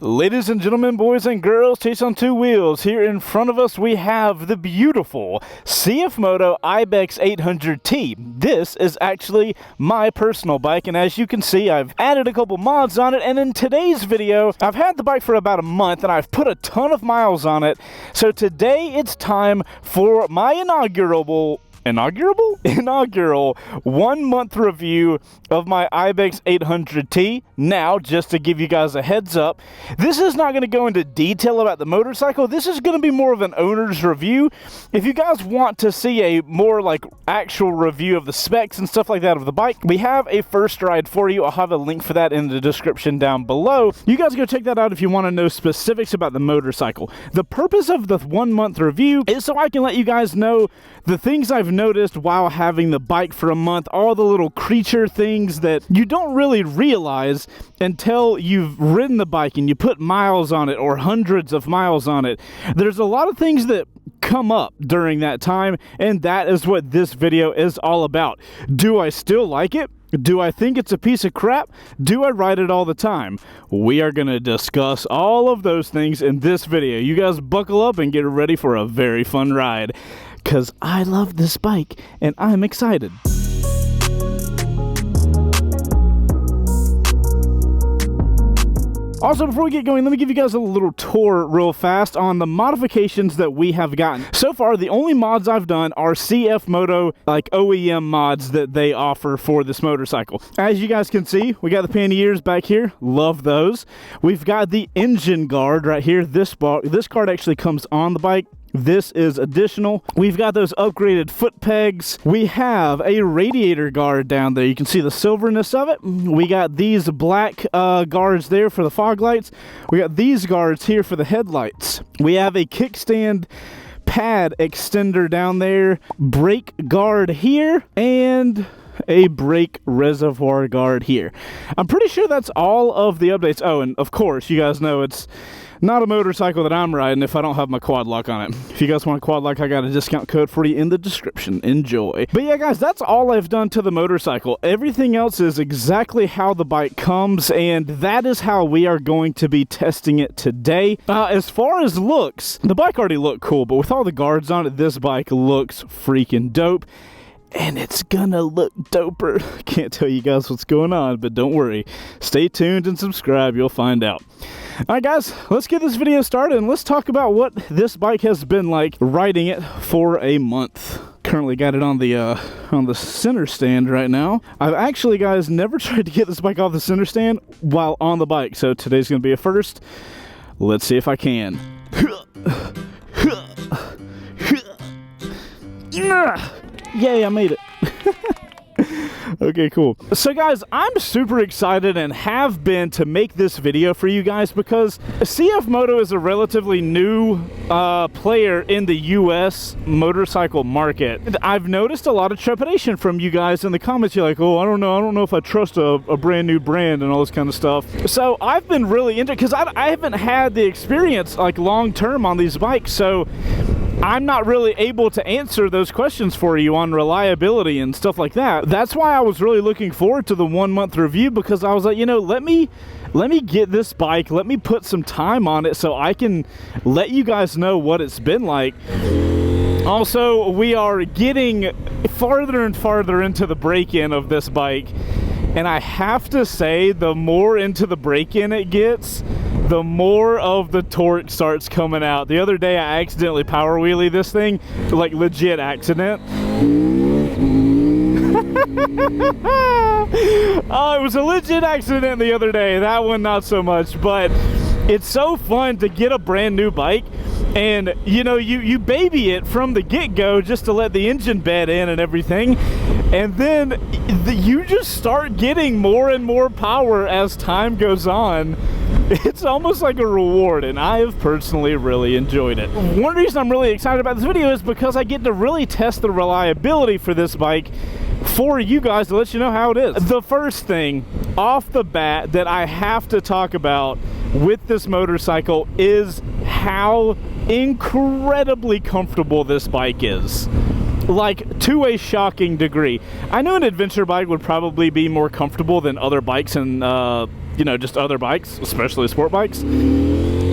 Ladies and gentlemen, boys and girls, Chaseontwowheels. Here in front of us we have the beautiful CFMOTO Ibex 800T. This is actually my personal bike, and as you can see, I've added a couple mods on it, and in today's video, I've had the bike for about a month, and I've put a ton of miles on it. So today it's time for my inaugural 1 month review of my Ibex 800T. Now, just to give you guys a heads up, this is not going to go into detail about the motorcycle. This is going to be more of an owner's review. If you guys want to see a more like actual review of the specs and stuff like that of the bike, we have a first ride for you. I'll have a link for that in the description down below. You guys go check that out if you want to know specifics about the motorcycle. The purpose of the 1 month review is so I can let you guys know the things I've noticed while having the bike for a month, all the little creature things that you don't really realize until you've ridden the bike and you put miles on it or hundreds of miles on it. There's a lot of things that come up during that time, and that is what this video is all about. Do I still like it? Do I think it's a piece of crap? Do I ride it all the time? We are going to discuss all of those things in this video. You guys buckle up and get ready for a very fun ride, because I love this bike and I'm excited. Also, before we get going, let me give you guys a little tour real fast on the modifications that we have gotten. So far, the only mods I've done are CFMOTO, like OEM mods that they offer for this motorcycle. As you guys can see, we got the panniers back here. Love those. We've got the engine guard right here. This guard actually comes on the bike. This is additional. We've got those upgraded foot pegs. We have a radiator guard down there. You can see the silverness of it. We got these black guards there for the fog lights. We got these guards here for the headlights. We have a kickstand pad extender down there, brake guard here, and a brake reservoir guard here. I'm pretty sure that's all of the updates. Oh, and of course, you guys know it's not a motorcycle that I'm riding if I don't have my quad lock on it. If you guys want a quad lock, I got a discount code for you in the description. Enjoy. But yeah, guys, that's all I've done to the motorcycle. Everything else is exactly how the bike comes, and that is how we are going to be testing it today. As far as looks, the bike already looked cool, but with all the guards on it, this bike looks freaking dope. And it's gonna look doper. Can't tell you guys what's going on, but don't worry. Stay tuned and subscribe, you'll find out. Alright guys, let's get this video started and let's talk about what this bike has been like riding it for a month. Currently got it on the center stand right now. I've actually, guys, never tried to get this bike off the center stand while on the bike, so today's gonna be a first. Let's see if I can. Yay, I made it. Okay, cool. So guys, I'm super excited and have been to make this video for you guys because CFMOTO is a relatively new player in the US motorcycle market. I've noticed a lot of trepidation from you guys in the comments. You're like, oh, I don't know if I trust a brand new brand and all this kind of stuff. So I've been really into it because I haven't had the experience like long term on these bikes, so I'm not really able to answer those questions for you on reliability and stuff like that. That's why I was really looking forward to the 1 month review, because I was like, you know, let me get this bike, let me put some time on it so I can let you guys know what it's been like. Also, we are getting farther and farther into the break-in of this bike, and I have to say, the more into the break-in it gets, the more of the torque starts coming out. The other day I accidentally power wheelie this thing, like legit accident. Oh, it was a legit accident the other day. That one not so much, but it's so fun to get a brand new bike and you know, you baby it from the get-go just to let the engine bed in and everything, and then you just start getting more and more power as time goes on. It's almost like a reward, and I have personally really enjoyed it. One reason I'm really excited about this video is because I get to really test the reliability for this bike for you guys to let you know how it is. The first thing off the bat that I have to talk about with this motorcycle is how incredibly comfortable this bike is. Like, to a shocking degree. I know an adventure bike would probably be more comfortable than other bikes in you know, just other bikes, especially sport bikes.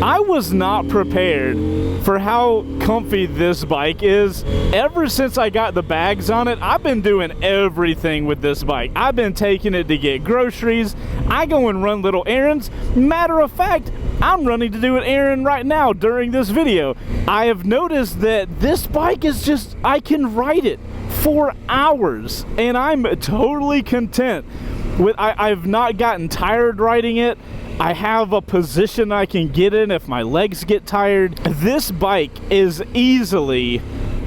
I was not prepared for how comfy this bike is. Ever since I got the bags on it, I've been doing everything with this bike. I've been taking it to get groceries. I go and run little errands. Matter of fact, I'm running to do an errand right now during this video. I have noticed that this bike is just, I can ride it for hours, and I'm totally content with, I've not gotten tired riding it. I have a position I can get in if my legs get tired. This bike is easily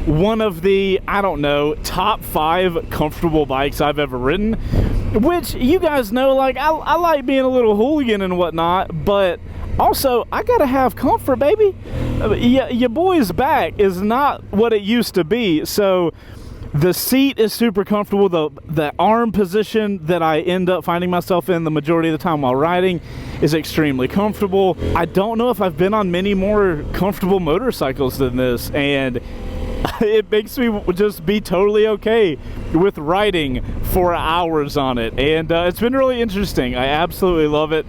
one of the, I don't know, top 5 comfortable bikes I've ever ridden, which you guys know, like, I like being a little hooligan and whatnot, but also I gotta have comfort, baby. Your boy's back is not what it used to be, so the seat is super comfortable. The arm position that I end up finding myself in the majority of the time while riding is extremely comfortable. I don't know if I've been on many more comfortable motorcycles than this, and it makes me just be totally okay with riding for hours on it, and it's been really interesting. I absolutely love it.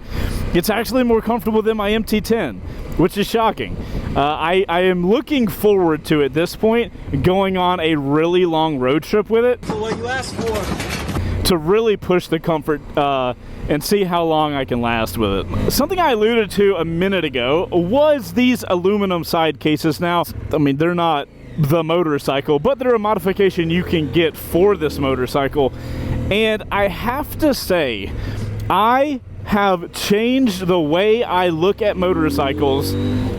It's actually more comfortable than my MT-10, which is shocking. I am looking forward to, at this point, going on a really long road trip with it. For what you asked for. To really push the comfort and see how long I can last with it. Something I alluded to a minute ago was these aluminum side cases. Now, I mean, they're not the motorcycle, but they're a modification you can get for this motorcycle. And I have to say, I have changed the way I look at motorcycles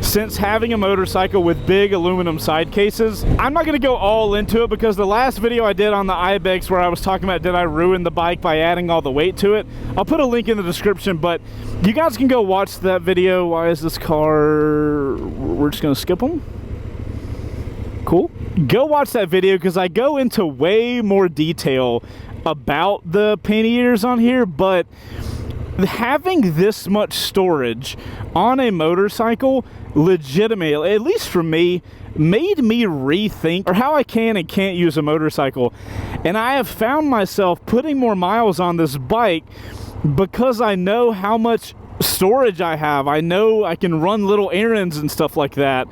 since having a motorcycle with big aluminum side cases. I'm not going to go all into it because the last video I did on the Ibex where I was talking about did I ruin the bike by adding all the weight to it, I'll put a link in the description, but you guys can go watch that video. Why is this car, we're just going to skip them? Cool. Go watch that video because I go into way more detail about the panniers on here, but having this much storage on a motorcycle legitimately, at least for me, made me rethink or how I can and can't use a motorcycle. And I have found myself putting more miles on this bike because I know how much storage I have. I know I can run little errands and stuff like that.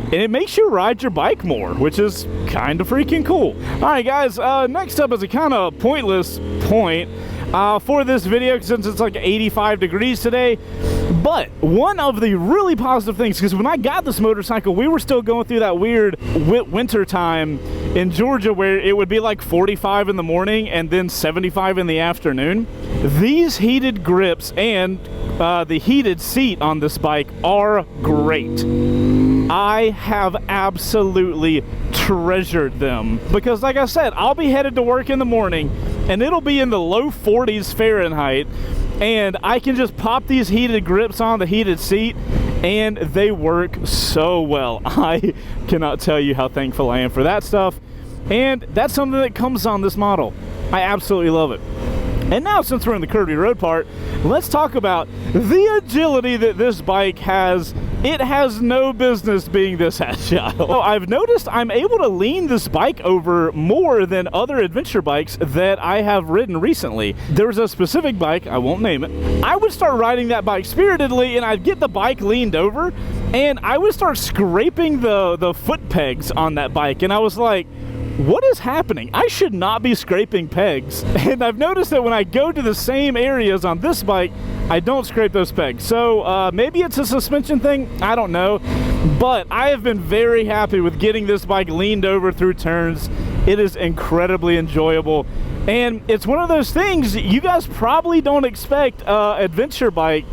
And it makes you ride your bike more, which is kind of freaking cool. All right, guys, next up is a kind of pointless point for this video since it's like 85 degrees today. But one of the really positive things, because when I got this motorcycle, we were still going through that weird winter time in Georgia where it would be like 45 in the morning and then 75 in the afternoon. These heated grips and the heated seat on this bike are great. I have absolutely treasured them because, like I said, I'll be headed to work in the morning and it'll be in the low 40s Fahrenheit, and I can just pop these heated grips on the heated seat and they work so well. I cannot tell you how thankful I am for that stuff, and that's something that comes on this model. I absolutely love it. And now, since we're in the curvy road part, let's talk about the agility that this bike has. It has no business being this agile. So I've noticed I'm able to lean this bike over more than other adventure bikes that I have ridden recently. There's a specific bike, I won't name it. I would start riding that bike spiritedly and I'd get the bike leaned over and I would start scraping the foot pegs on that bike, and I was like, what is happening? I should not be scraping pegs. And I've noticed that when I go to the same areas on this bike, I don't scrape those pegs. So maybe it's a suspension thing, I don't know. But I have been very happy with getting this bike leaned over through turns. It is incredibly enjoyable. And it's one of those things you guys probably don't expect adventure bike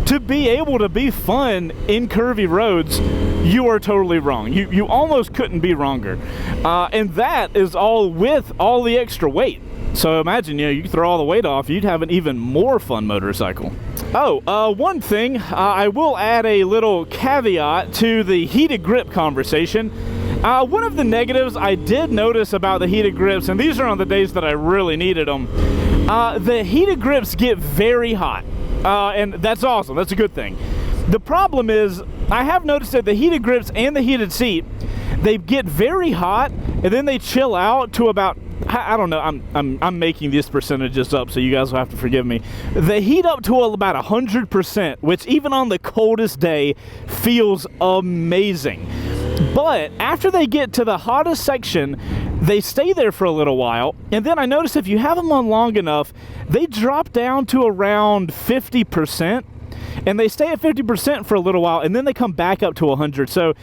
to be able to be fun in curvy roads. You are totally wrong. You almost couldn't be wronger. And that is all with all the extra weight. So imagine, you throw all the weight off, you'd have an even more fun motorcycle. Oh, one thing, I will add a little caveat to the heated grip conversation. One of the negatives I did notice about the heated grips, and these are on the days that I really needed them, the heated grips get very hot. And that's awesome. That's a good thing. The problem is, I have noticed that the heated grips and the heated seat, they get very hot and then they chill out to about I don't know, I'm making these percentages up, so you guys will have to forgive me. They heat up to about 100%, which even on the coldest day feels amazing. But after they get to the hottest section, they stay there for a little while, and then I notice if you have them on long enough, they drop down to around 50%, and they stay at 50% for a little while, and then they come back up to 100. So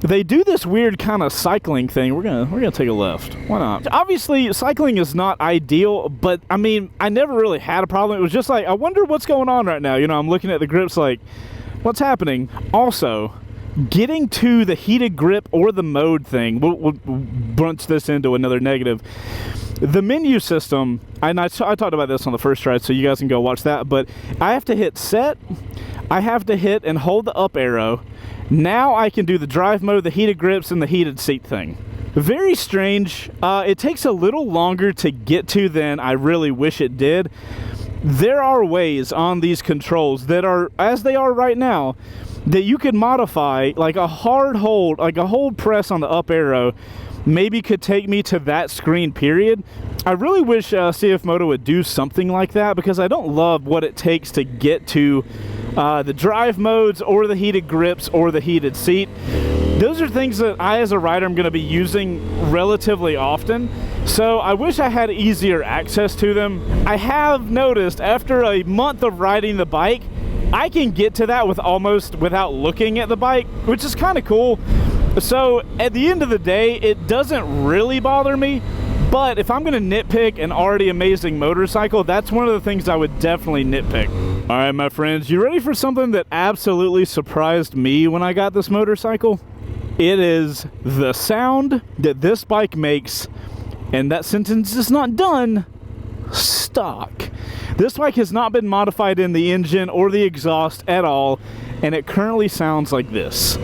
they do this weird kind of cycling thing. We're gonna take a left. Why not? Obviously, cycling is not ideal, but I mean, I never really had a problem. It was just like, I wonder what's going on right now. You know, I'm looking at the grips like, what's happening? Also, getting to the heated grip or the mode thing, we'll bunch this into another negative. The menu system, and I talked about this on the first ride, so you guys can go watch that, but I have to hit set, I have to hit and hold the up arrow. Now I can do the drive mode, the heated grips, and the heated seat thing. Very strange. It takes a little longer to get to than I really wish it did. There are ways on these controls that are, as they are right now, that you could modify, like a hard hold, like a hold press on the up arrow, maybe could take me to that screen, period. I really wish CFMOTO would do something like that, because I don't love what it takes to get to the drive modes or the heated grips or the heated seat. Those are things that I, as a rider, am going to be using relatively often, so I wish I had easier access to them. I have noticed after a month of riding the bike, I can get to that with almost without looking at the bike, which is kind of cool. So at the end of the day, it doesn't really bother me, but if I'm going to nitpick an already amazing motorcycle, that's one of the things I would definitely nitpick. All right, my friends, you ready for something that absolutely surprised me when I got this motorcycle? It is the sound that this bike makes, and that sentence is not done, stock. This bike has not been modified in the engine or the exhaust at all, and it currently sounds like this.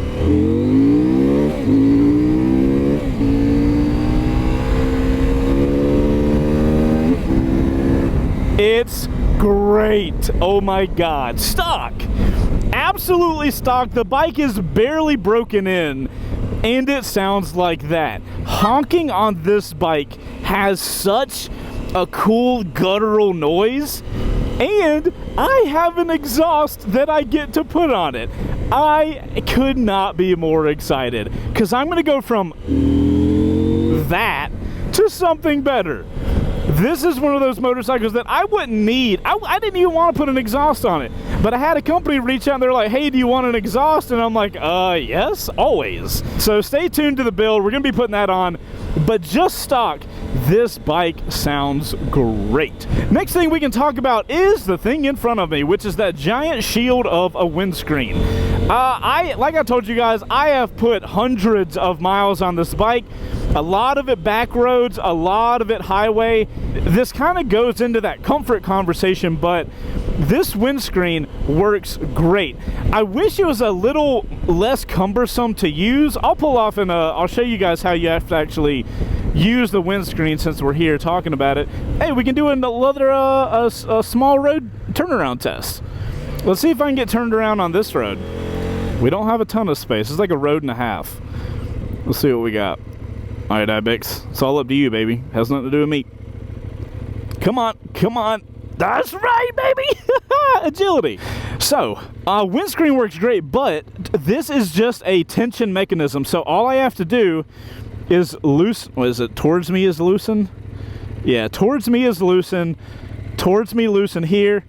It's great. Oh my God. Stock. Absolutely stock. The bike is barely broken in, and it sounds like that. Honking on this bike has such a cool guttural noise, and I have an exhaust that I get to put on it. I could not be more excited, because I'm going to go from that to something better. This is one of those motorcycles that I wouldn't need. I didn't even want to put an exhaust on it, but I had a company reach out and they're like, hey, do you want an exhaust? And I'm like, yes, always. So stay tuned to the build. We're going to be putting that on, but just stock, this bike sounds great. Next thing we can talk about is the thing in front of me, which is that giant shield of a windscreen. Like I told you guys, I have put hundreds of miles on this bike. A lot of it back roads, a lot of it highway. This kind of goes into that comfort conversation, but this windscreen works great. I wish it was a little less cumbersome to use. I'll pull off and I'll show you guys how you have to actually use the windscreen since we're here talking about it. Hey, we can do another a small road turnaround test. Let's see if I can get turned around on this road. We don't have a ton of space. It's like a road and a half. Let's see what we got. All right, Ibex, it's all up to you, baby. Has nothing to do with me. Come on, come on. That's right, baby. Agility. So, windscreen works great, but this is just a tension mechanism. So all I have to do is loosen. What is it? Towards me is loosen. Yeah, towards me is loosen. Towards me loosen here,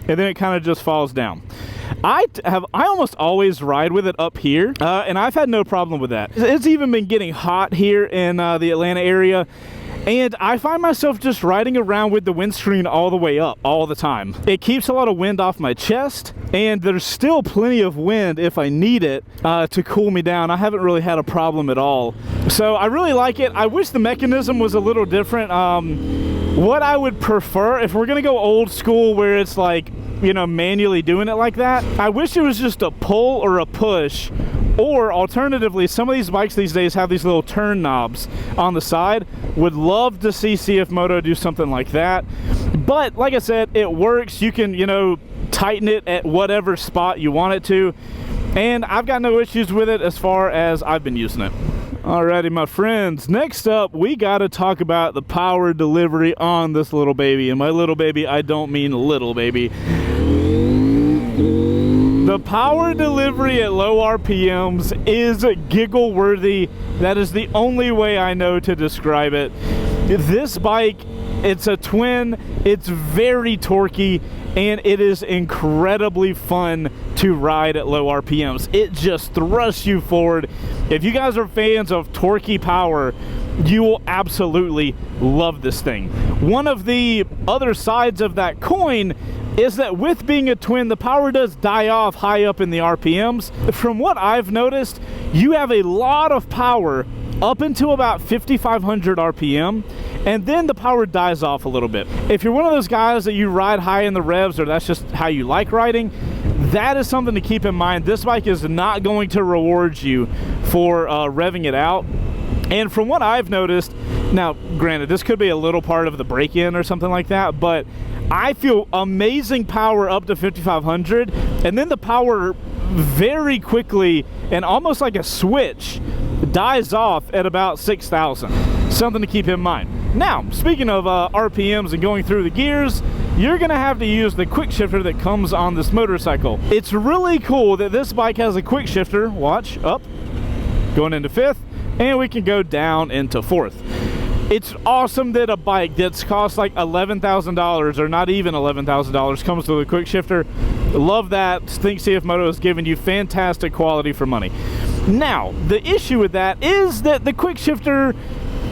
and then it kind of just falls down. I almost always ride with it up here, and I've had no problem with that. It's even been getting hot here in the Atlanta area, and I find myself just riding around with the windscreen all the way up all the time. It keeps a lot of wind off my chest, and there's still plenty of wind if I need it to cool me down. I haven't really had a problem at all. So I really like it. I wish the mechanism was a little different. What I would prefer, if we're gonna go old school where it's like, you know, manually doing it like that, I wish it was just a pull or a push, or alternatively, some of these bikes these days have these little turn knobs on the side. Would love to see CFMOTO do something like that. But like I said, it works. You can, you know, tighten it at whatever spot you want it to, and I've got no issues with it as far as I've been using it. Alrighty, my friends, next up we gotta talk about the power delivery on this little baby. And by little baby, I don't mean little baby. The power delivery at low RPMs is giggle worthy. That is the only way I know to describe it. This bike, it's a twin, it's very torquey, and it is incredibly fun to ride at low RPMs. It just thrusts you forward. If you guys are fans of torquey power, you will absolutely love this thing. One of the other sides of that coin is that with being a twin, the power does die off high up in the RPMs. From what I've noticed, you have a lot of power up into about 5,500 RPM, and then the power dies off a little bit. If you're one of those guys that you ride high in the revs, or that's just how you like riding, that is something to keep in mind. This bike is not going to reward you for revving it out. And from what I've noticed, now granted, this could be a little part of the break-in or something like that, but I feel amazing power up to 5,500, and then the power very quickly and almost like a switch dies off at about 6,000. Something to keep in mind. Now, speaking of RPMs and going through the gears, you're gonna have to use the quick shifter that comes on this motorcycle. It's really cool that this bike has a quick shifter. Watch, up, going into 5th, and we can go down into 4th. It's awesome that a bike that's cost like $11,000 or not even $11,000 comes with a quick shifter. Love that. Think CFMOTO is giving you fantastic quality for money. Now, the issue with that is that the quick shifter,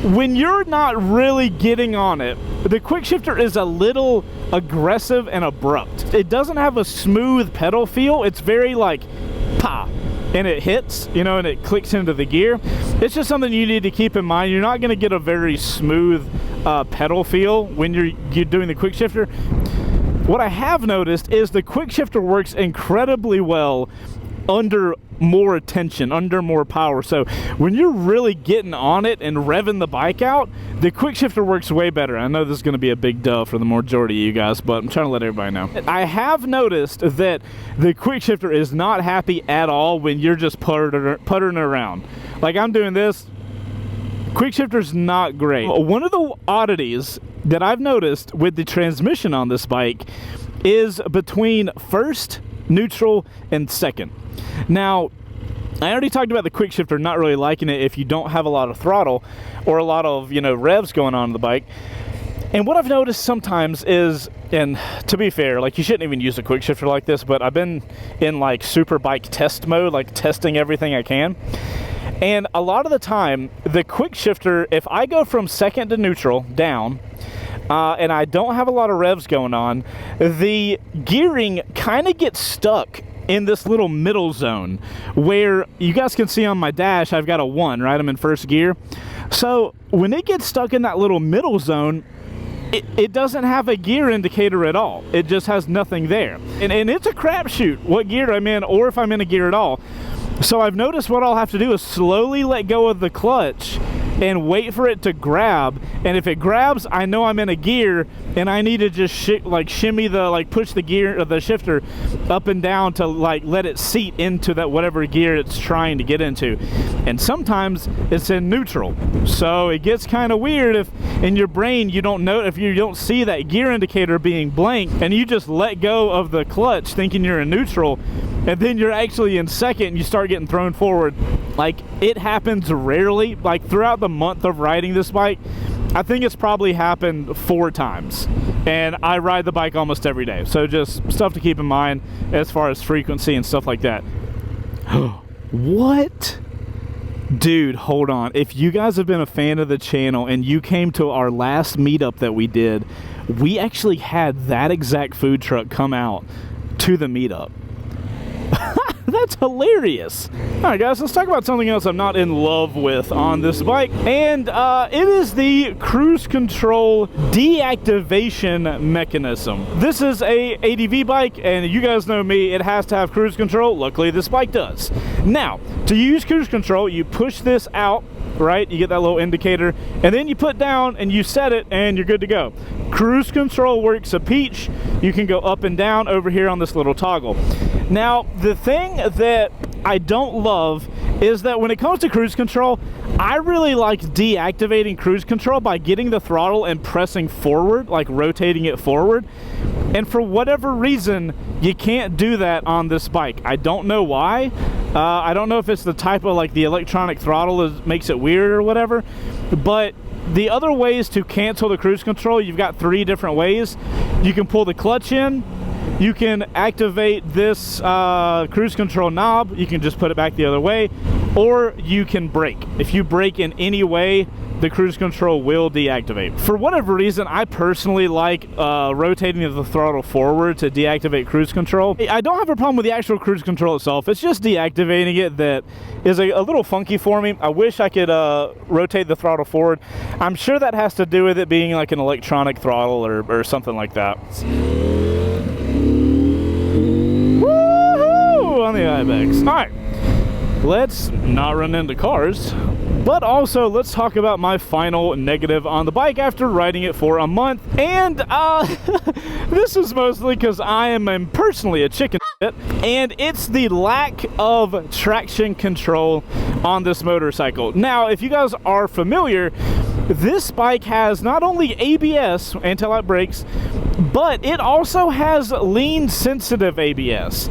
when you're not really getting on it, the quick shifter is a little aggressive and abrupt. It doesn't have a smooth pedal feel. It's very like, pa, and it hits, you know, and it clicks into the gear. It's just something you need to keep in mind. You're not going to get a very smooth pedal feel when you're doing the quick shifter. What I have noticed is the quick shifter works incredibly well under more tension, under more power. So when you're really getting on it and revving the bike out, the quick shifter works way better. I know this is going to be a big duh for the majority of you guys, but I'm trying to let everybody know. I have noticed that the quick shifter is not happy at all when you're just puttering around. Like I'm doing this, quick shifter's not great. One of the oddities that I've noticed with the transmission on this bike is between first, neutral, and second. Now, I already talked about the quick shifter not really liking it if you don't have a lot of throttle or a lot of, you know, revs going on the bike. And what I've noticed sometimes is, and to be fair, like you shouldn't even use a quick shifter like this, but I've been in like super bike test mode, like testing everything I can. And a lot of the time, the quick shifter, if I go from second to neutral down, and I don't have a lot of revs going on, the gearing kind of gets stuck in this little middle zone where you guys can see on my dash, I've got a 1, right? I'm in first gear. So when it gets stuck in that little middle zone, it doesn't have a gear indicator at all. It just has nothing there. And it's a crapshoot what gear I'm in or if I'm in a gear at all. So I've noticed what I'll have to do is slowly let go of the clutch and wait for it to grab, and if it grabs, I know I'm in a gear and I need to just shimmy the push the gear of the shifter up and down to like let it seat into that whatever gear it's trying to get into. And sometimes it's in neutral, so it gets kind of weird if in your brain you don't know, if you don't see that gear indicator being blank and you just let go of the clutch thinking you're in neutral, and then you're actually in second and you start getting thrown forward. Like, it happens rarely. Like throughout the month of riding this bike, I think it's probably happened 4 times, and I ride the bike almost every day. So just stuff to keep in mind as far as frequency and stuff like that. What? Dude, hold on. If you guys have been a fan of the channel and you came to our last meetup that we did, we actually had that exact food truck come out to the meetup. That's hilarious. All right, guys, let's talk about something else I'm not in love with on this bike, and it is the cruise control deactivation mechanism. This is a ADV bike, and you guys know me, it has to have cruise control. Luckily, this bike does. Now, to use cruise control, you push this out, right? You get that little indicator, and then you put down and you set it, and you're good to go. Cruise control works a peach. You can go up and down over here on this little toggle. Now, the thing that I don't love is that when it comes to cruise control, I really like deactivating cruise control by getting the throttle and pressing forward, like rotating it forward. And for whatever reason, you can't do that on this bike. I don't know why. I don't know if it's the type of, like, the electronic throttle makes it weird or whatever, but the other ways to cancel the cruise control, you've got 3 different ways. You can pull the clutch in, you can activate this cruise control knob, you can just put it back the other way, or you can brake. If you brake in any way, the cruise control will deactivate. For whatever reason, I personally like rotating the throttle forward to deactivate cruise control. I don't have a problem with the actual cruise control itself. It's just deactivating it that is a little funky for me. I wish I could rotate the throttle forward. I'm sure that has to do with it being like an electronic throttle or something like that. Woohoo! On the Ibex. All right, let's not run into cars. But also, let's talk about my final negative on the bike after riding it for a month. And this is mostly because I am personally a chicken shit, and it's the lack of traction control on this motorcycle. Now, if you guys are familiar, this bike has not only ABS, anti-lock brakes, but it also has lean sensitive ABS.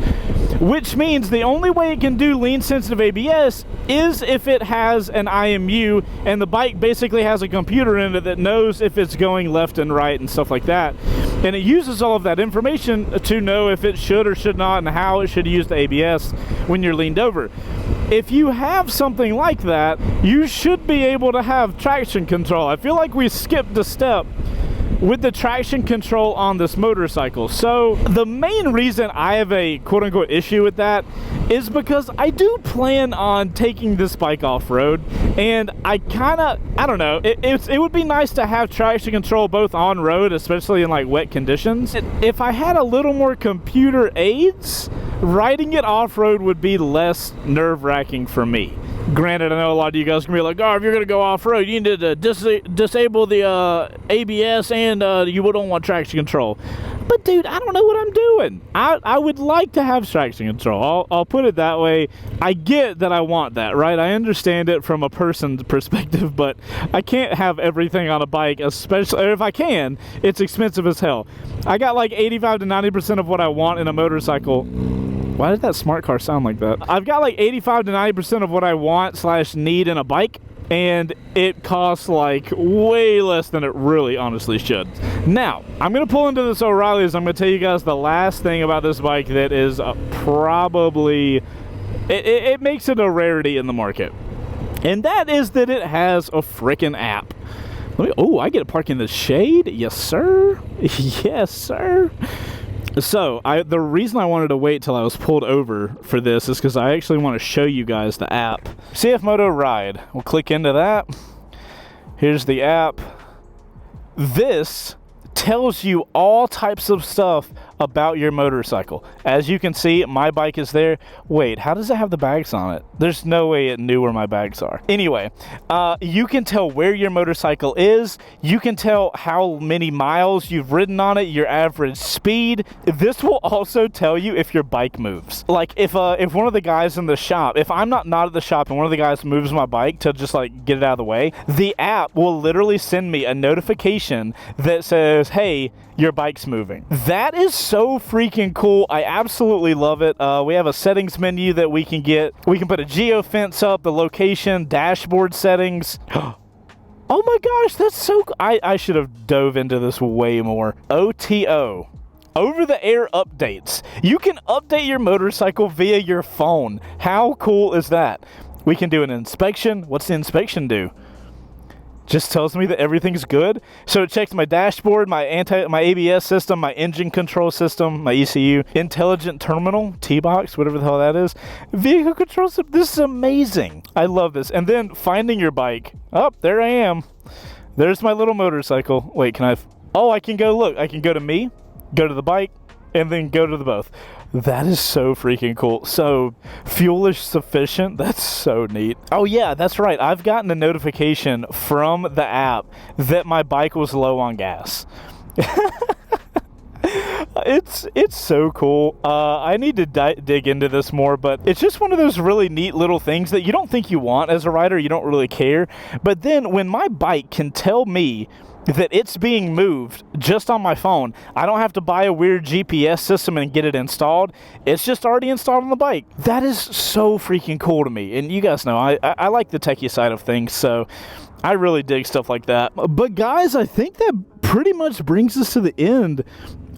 Which means the only way it can do lean sensitive ABS is if it has an IMU, and the bike basically has a computer in it that knows if it's going left and right and stuff like that. And it uses all of that information to know if it should or should not and how it should use the ABS when you're leaned over. If you have something like that, you should be able to have traction control. I feel like we skipped a step with the traction control on this motorcycle. So the main reason I have a quote-unquote issue with that is because I do plan on taking this bike off-road, and I don't know, it would be nice to have traction control both on-road, especially in like wet conditions. If I had a little more computer aids, riding it off-road would be less nerve-wracking for me. Granted, I know a lot of you guys can be like, oh, if you're going to go off-road, you need to disable the ABS and you don't want traction control. But, dude, I don't know what I'm doing. I would like to have traction control. I'll put it that way. I get that I want that, right? I understand it from a person's perspective, but I can't have everything on a bike, especially, or if I can, it's expensive as hell. I got like 85 to 90% of what I want in a motorcycle. Why did that smart car sound like that? I've got like 85 to 90% of what I want / need in a bike, and it costs like way less than it really honestly should. Now, I'm gonna pull into this O'Reilly's. I'm gonna tell you guys the last thing about this bike that is probably, it makes it a rarity in the market. And that is that it has a frickin' app. Oh, I get to park in the shade? Yes, sir. Yes, sir. So, the reason I wanted to wait till I was pulled over for this is because I actually want to show you guys the app. CFMOTO Ride. We'll click into that. Here's the app. This tells you all types of stuff about your motorcycle. As you can see, my bike is there. Wait, how does it have the bags on it? There's no way it knew where my bags are. Anyway, you can tell where your motorcycle is. You can tell how many miles you've ridden on it, your average speed. This will also tell you if your bike moves. Like if one of the guys in the shop, if I'm not at the shop and one of the guys moves my bike to just like get it out of the way, the app will literally send me a notification that says, hey, your bike's moving. That is so freaking cool. I absolutely love it. We have a settings menu that we can get. We can put a geofence up, the location, dashboard settings. Oh my gosh, that's so cool. I should have dove into this way more. OTO. Over-the-air updates. You can update your motorcycle via your phone. How cool is that? We can do an inspection. What's the inspection do? Just tells me that everything's good. So it checks my dashboard, my ABS system, my engine control system, my ECU, intelligent terminal, T-box, whatever the hell that is, vehicle control system. This is amazing. I love this. And then finding your bike. Oh, there I am. There's my little motorcycle. Wait, can I? Oh, I can go look. I can go to me, go to the bike, and then go to the both. That is so freaking cool. So, fuel is sufficient. That's so neat. Oh yeah, that's right. I've gotten a notification from the app that my bike was low on gas. It's so cool. I need to dig into this more, but it's just one of those really neat little things that you don't think you want as a rider. You don't really care. But then when my bike can tell me that it's being moved just on my phone, I don't have to buy a weird GPS system and get it installed. It's just already installed on the bike. That is so freaking cool to me. And you guys know I like the techie side of things, so I really dig stuff like that. But guys, I think that pretty much brings us to the end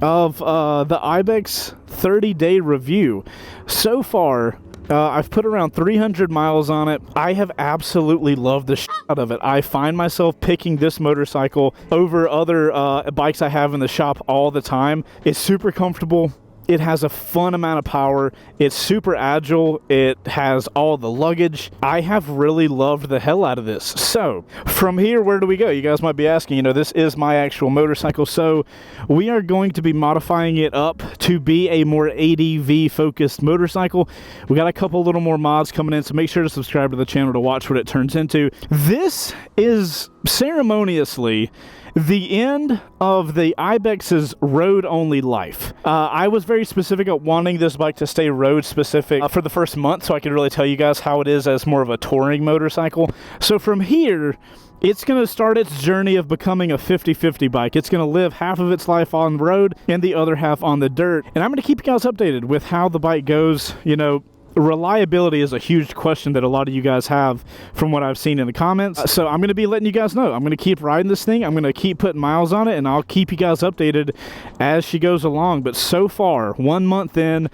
of the Ibex 30-day review. So far, I've put around 300 miles on it. I have absolutely loved the shit out of it. I find myself picking this motorcycle over other bikes I have in the shop all the time. It's super comfortable. It has a fun amount of power. It's super agile. It has all the luggage. I have really loved the hell out of this. So from here, where do we go? You guys might be asking, you know, this is my actual motorcycle. So we are going to be modifying it up to be a more ADV focused motorcycle. We got a couple little more mods coming in, so make sure to subscribe to the channel to watch what it turns into. This is ceremoniously the end of the Ibex's road-only life. I was very specific at wanting this bike to stay road-specific for the first month, so I could really tell you guys how it is as more of a touring motorcycle. So from here, it's going to start its journey of becoming a 50-50 bike. It's going to live half of its life on the road and the other half on the dirt. And I'm going to keep you guys updated with how the bike goes. You know, reliability is a huge question that a lot of you guys have from what I've seen in the comments. So I'm going to be letting you guys know. I'm going to keep riding this thing. I'm going to keep putting miles on it, and I'll keep you guys updated as she goes along. But so far, 1 month in,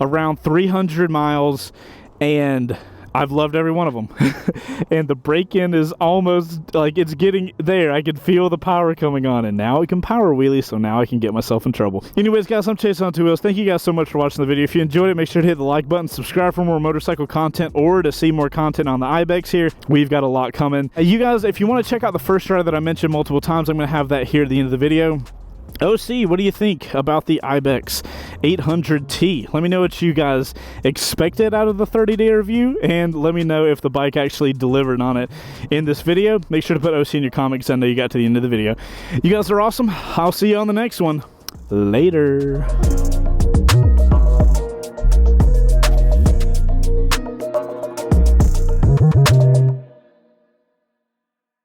around 300 miles, and I've loved every one of them. And the break-in is almost like it's getting there. I can feel the power coming on, and now it can power wheelie, so now I can get myself in trouble. Anyways, guys, I'm Chaseontwowheels. Thank you guys so much for watching the video. If you enjoyed it, make sure to hit the like button, subscribe for more motorcycle content, or to see more content on the Ibex here. We've got a lot coming. You guys, if you want to check out the first rider that I mentioned multiple times, I'm going to have that here at the end of the video. OC, what do you think about the Ibex 800T? Let me know what you guys expected out of the 30-day review, and let me know if the bike actually delivered on it in this video. Make sure to put OC in your comments. I know you got to the end of the video. You guys are awesome. I'll see you on the next one. Later.